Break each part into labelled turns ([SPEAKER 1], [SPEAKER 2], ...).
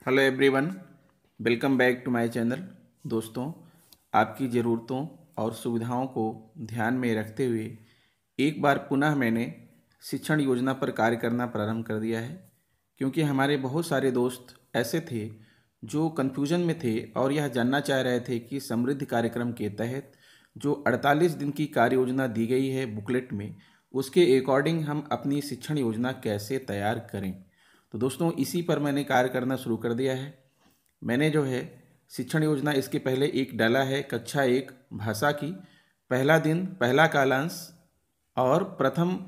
[SPEAKER 1] Hello everyone, welcome back to my channel. दोस्तों, आपकी ज़रूरतों और सुविधाओं को ध्यान में रखते हुए एक बार पुनः मैंने शिक्षण योजना पर कार्य करना प्रारंभ कर दिया है, क्योंकि हमारे बहुत सारे दोस्त ऐसे थे जो कन्फ्यूजन में थे और यह जानना चाह रहे थे कि समृद्धि कार्यक्रम के तहत जो 48 दिन की कार्य योजना दी गई है बुकलेट में, उसके अकॉर्डिंग हम अपनी शिक्षण योजना कैसे तैयार करें। तो दोस्तों, इसी पर मैंने कार्य करना शुरू कर दिया है। मैंने जो है शिक्षण योजना इसके पहले एक डाला है, कक्षा 1 भाषा की पहला दिन पहला कालांश और प्रथम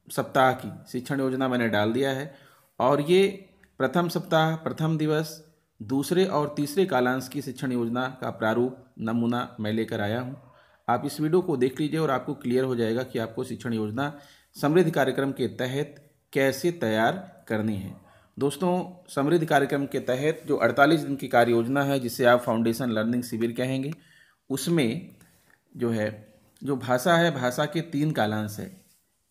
[SPEAKER 1] सप्ताह की शिक्षण योजना मैंने डाल दिया है। और ये प्रथम सप्ताह, प्रथम दिवस, दूसरे और तीसरे कालांश की शिक्षण योजना का प्रारूप नमूना मैं लेकर आया हूँ। आप इस वीडियो को देख लीजिए और आपको क्लियर हो जाएगा कि आपको शिक्षण योजना समृद्धि कार्यक्रम के तहत कैसे तैयार करनी है। दोस्तों, समृद्धि कार्यक्रम के तहत जो 48 दिन की कार्य योजना है, जिसे आप फाउंडेशन लर्निंग शिविर कहेंगे, उसमें जो है जो भाषा है, भाषा के 3 कालांश है।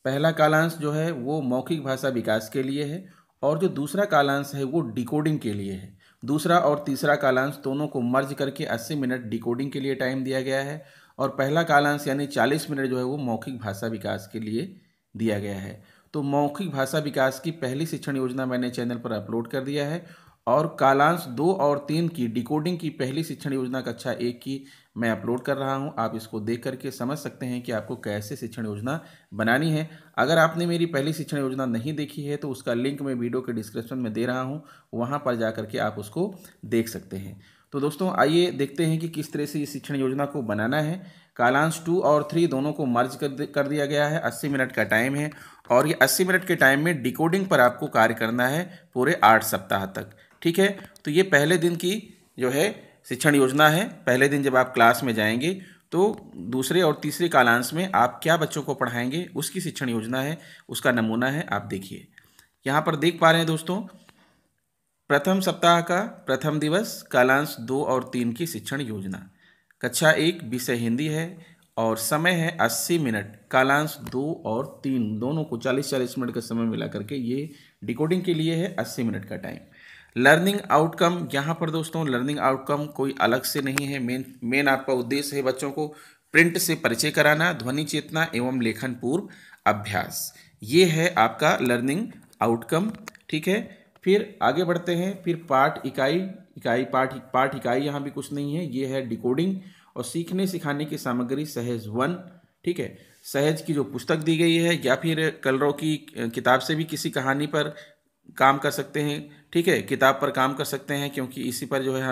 [SPEAKER 1] पहला कालांश जो है वो मौखिक भाषा विकास के लिए है और जो दूसरा कालांश है वो डिकोडिंग के लिए है। दूसरा और तीसरा कालांश दोनों को मर्ज करके 80 मिनट डिकोडिंग के लिए टाइम दिया गया है और पहला कालांश यानी 40 मिनट जो है वो मौखिक भाषा विकास के लिए दिया गया है। तो मौखिक भाषा विकास की पहली शिक्षण योजना मैंने चैनल पर अपलोड कर दिया है और कालांश 2 और 3 की डिकोडिंग की पहली शिक्षण योजना कक्षा 1 की मैं अपलोड कर रहा हूं। आप इसको देख करके समझ सकते हैं कि आपको कैसे शिक्षण योजना बनानी है। अगर आपने मेरी पहली शिक्षण योजना नहीं देखी है तो उसका लिंक मैं वीडियो के डिस्क्रिप्शन में दे रहा हूं, वहां पर जा करके आप उसको देख सकते हैं। तो दोस्तों, आइए देखते हैं कि किस तरह से इस शिक्षण योजना को बनाना है। कालांश 2 और 3 दोनों को मर्ज कर दिया गया है। 80 मिनट का टाइम है और ये 80 मिनट के टाइम में डिकोडिंग पर आपको कार्य करना है पूरे 8 सप्ताह तक। ठीक है, तो ये पहले दिन की जो है शिक्षण योजना है। पहले दिन जब आप क्लास में जाएंगे तो दूसरे और तीसरे कालांश में आप क्या बच्चों को पढ़ाएंगे उसकी शिक्षण योजना है, उसका नमूना है। आप देखिए, यहाँ पर देख पा रहे हैं दोस्तों, प्रथम सप्ताह का प्रथम दिवस कालांश 2 और 3 की शिक्षण योजना। कक्षा 1 विषय हिंदी है और समय है 80 मिनट। कालांश 2 और 3 दोनों को 40-40 मिनट का समय मिला करके ये डिकोडिंग के लिए है 80 मिनट का टाइम। लर्निंग आउटकम, यहाँ पर दोस्तों लर्निंग आउटकम कोई अलग से नहीं है। मेन आपका उद्देश्य है बच्चों को प्रिंट से परिचय कराना, ध्वनि चेतना एवं लेखन पूर्व अभ्यास। ये है आपका लर्निंग आउटकम। ठीक है, फिर आगे बढ़ते हैं। फिर पाठ इकाई यहाँ भी कुछ नहीं है, ये है डिकोडिंग और सीखने सिखाने की सामग्री सहज 1। ठीक है, सहज की जो पुस्तक दी गई है या फिर कलरव की किताब से भी किसी कहानी पर काम कर सकते हैं। ठीक है, किताब पर काम कर सकते हैं, क्योंकि इसी पर जो है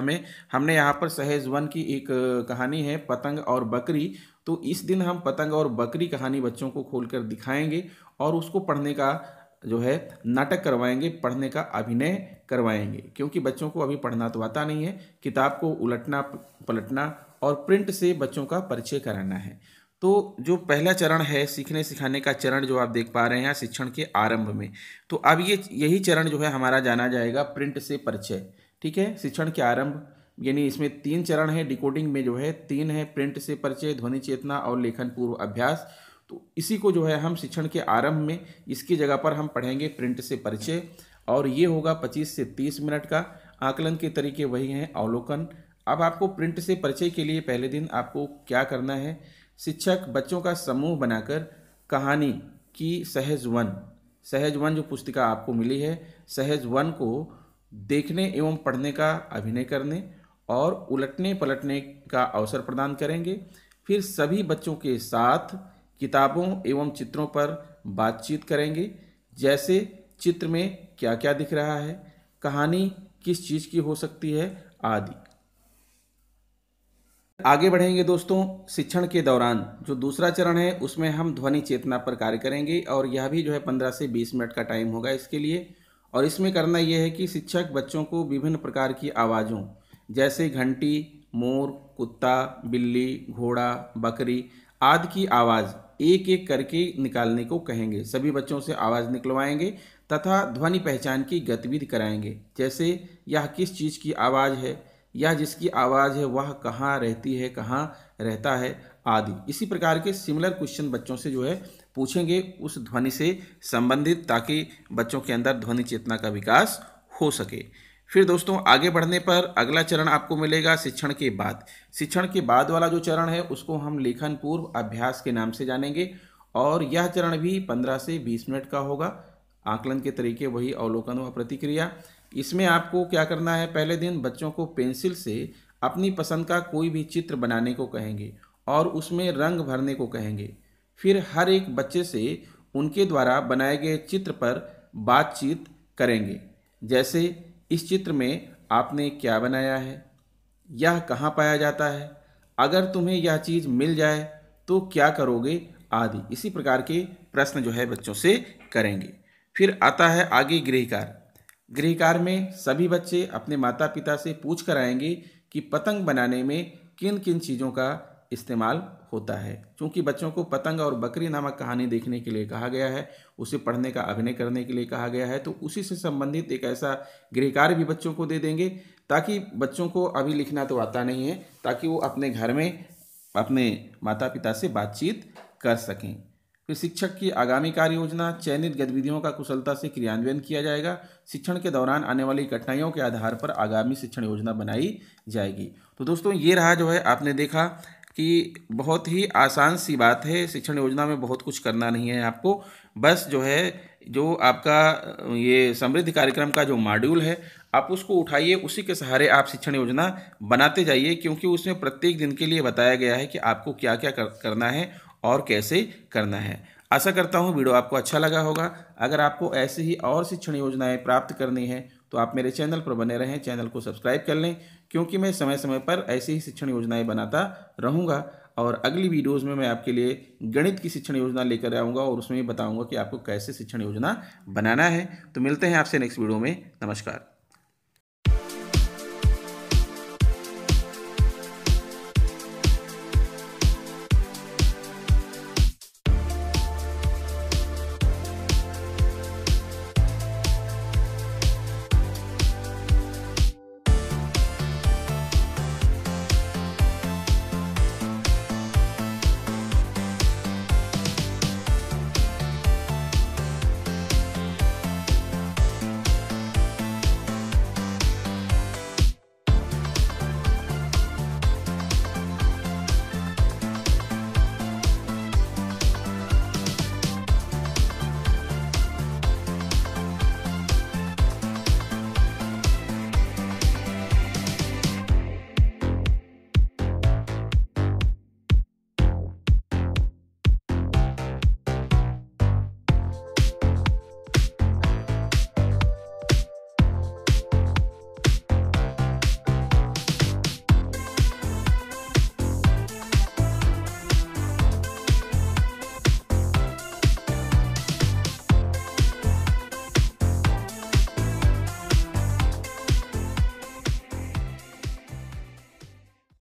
[SPEAKER 1] हमने यहाँ पर सहज 1 की एक कहानी है पतंग और बकरी। तो इस दिन हम पतंग और बकरी कहानी बच्चों को खोलकर दिखाएंगे और उसको पढ़ने का जो है नाटक करवाएंगे, पढ़ने का अभिनय करवाएंगे, क्योंकि बच्चों को अभी पढ़ना तो आता नहीं है। किताब को उलटना पलटना और प्रिंट से बच्चों का परिचय कराना है। तो जो पहला चरण है सीखने सिखाने का चरण, जो आप देख पा रहे हैं शिक्षण के आरंभ में, तो अब यही चरण जो है हमारा जाना जाएगा प्रिंट से परिचय। ठीक है, शिक्षण के आरंभ यानी इसमें 3 चरण है। डिकोडिंग में जो है 3 है, प्रिंट से परिचय, ध्वनि चेतना और लेखन पूर्व अभ्यास। तो इसी को जो है हम शिक्षण के आरंभ में इसकी जगह पर हम पढ़ेंगे प्रिंट से परिचय और ये होगा 25 से 30 मिनट का। आकलन के तरीके वही हैं, अवलोकन। अब आपको प्रिंट से परिचय के लिए पहले दिन आपको क्या करना है, शिक्षक बच्चों का समूह बनाकर कहानी की सहज 1 जो पुस्तिका आपको मिली है, सहज 1 को देखने एवं पढ़ने का अभिनय करने और उलटने पलटने का अवसर प्रदान करेंगे। फिर सभी बच्चों के साथ किताबों एवं चित्रों पर बातचीत करेंगे, जैसे चित्र में क्या क्या दिख रहा है, कहानी किस चीज़ की हो सकती है आदि। आगे बढ़ेंगे दोस्तों। शिक्षण के दौरान जो दूसरा चरण है उसमें हम ध्वनि चेतना पर कार्य करेंगे और यह भी जो है 15 से 20 मिनट का टाइम होगा इसके लिए। और इसमें करना यह है कि शिक्षक बच्चों को विभिन्न प्रकार की आवाज़ों जैसे घंटी, मोर, कुत्ता, बिल्ली, घोड़ा, बकरी आदि की आवाज़ एक एक करके निकालने को कहेंगे। सभी बच्चों से आवाज़ निकलवाएंगे तथा ध्वनि पहचान की गतिविधि कराएंगे, जैसे यह किस चीज़ की आवाज़ है या जिसकी आवाज़ है वह कहाँ रहती है, कहाँ रहता है आदि। इसी प्रकार के सिमिलर क्वेश्चन बच्चों से जो है पूछेंगे उस ध्वनि से संबंधित, ताकि बच्चों के अंदर ध्वनि चेतना का विकास हो सके। फिर दोस्तों आगे बढ़ने पर अगला चरण आपको मिलेगा शिक्षण के बाद। शिक्षण के बाद वाला जो चरण है उसको हम लेखन पूर्व अभ्यास के नाम से जानेंगे और यह चरण भी 15 से 20 मिनट का होगा। आकलन के तरीके वही, अवलोकन व प्रतिक्रिया। इसमें आपको क्या करना है, पहले दिन बच्चों को पेंसिल से अपनी पसंद का कोई भी चित्र बनाने को कहेंगे और उसमें रंग भरने को कहेंगे। फिर हर एक बच्चे से उनके द्वारा बनाए गए चित्र पर बातचीत करेंगे, जैसे इस चित्र में आपने क्या बनाया है, यह कहाँ पाया जाता है, अगर तुम्हें यह चीज़ मिल जाए तो क्या करोगे, आदि। इसी प्रकार के प्रश्न जो है बच्चों से करेंगे। फिर आता है आगे गृह कार्य। गृह कार्य में सभी बच्चे अपने माता पिता से पूछ कर आएंगे कि पतंग बनाने में किन किन चीज़ों का इस्तेमाल होता है। क्योंकि बच्चों को पतंग और बकरी नामक कहानी देखने के लिए कहा गया है, उसे पढ़ने का अभिनय करने के लिए कहा गया है, तो उसी से संबंधित एक ऐसा गृह कार्य भी बच्चों को दे देंगे ताकि बच्चों को अभी लिखना तो आता नहीं है, ताकि वो अपने घर में अपने माता पिता से बातचीत कर सकें। फिर शिक्षक की आगामी कार्य योजना, चयनित गतिविधियों का कुशलता से क्रियान्वयन किया जाएगा। शिक्षण के दौरान आने वाली कठिनाइयों के आधार पर आगामी शिक्षण योजना बनाई जाएगी। तो दोस्तों ये रहा, जो है आपने देखा कि बहुत ही आसान सी बात है। शिक्षण योजना में बहुत कुछ करना नहीं है आपको, बस जो है जो आपका ये समृद्धि कार्यक्रम का जो मॉड्यूल है आप उसको उठाइए, उसी के सहारे आप शिक्षण योजना बनाते जाइए, क्योंकि उसमें प्रत्येक दिन के लिए बताया गया है कि आपको क्या क्या करना है और कैसे करना है। आशा करता हूँ वीडियो आपको अच्छा लगा होगा। अगर आपको ऐसे ही और शिक्षण योजनाएं प्राप्त करनी है तो आप मेरे चैनल पर बने रहें, चैनल को सब्सक्राइब कर लें, क्योंकि मैं समय समय पर ऐसी ही शिक्षण योजनाएं बनाता रहूँगा। और अगली वीडियोज़ में मैं आपके लिए गणित की शिक्षण योजना लेकर आऊँगा और उसमें भी बताऊँगा कि आपको कैसे शिक्षण योजना बनाना है। तो मिलते हैं आपसे नेक्स्ट वीडियो में। नमस्कार।